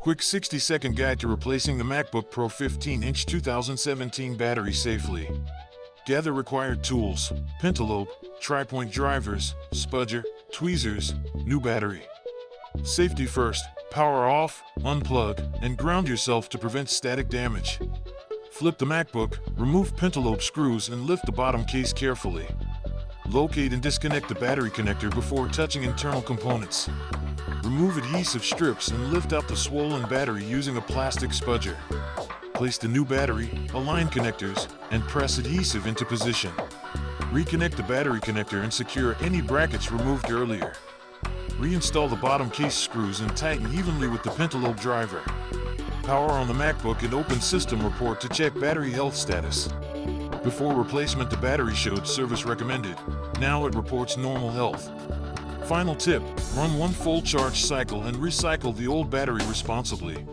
Quick 60-second guide to replacing the MacBook Pro 15-inch 2017 battery safely. Gather required tools: pentalobe, tri-point drivers, spudger, tweezers, new battery. Safety first: power off, unplug, and ground yourself to prevent static damage. Flip the MacBook, remove pentalobe screws and lift the bottom case carefully. Locate and disconnect the battery connector before touching internal components. Remove adhesive strips and lift out the swollen battery using a plastic spudger. Place the new battery, align connectors, and press adhesive into position. Reconnect the battery connector and secure any brackets removed earlier. Reinstall the bottom case screws and tighten evenly with the pentalobe driver. Power on the MacBook and open System Report to check battery health status. Before replacement, the battery showed service recommended. Now it reports normal health. Final tip: run one full charge cycle and recycle the old battery responsibly.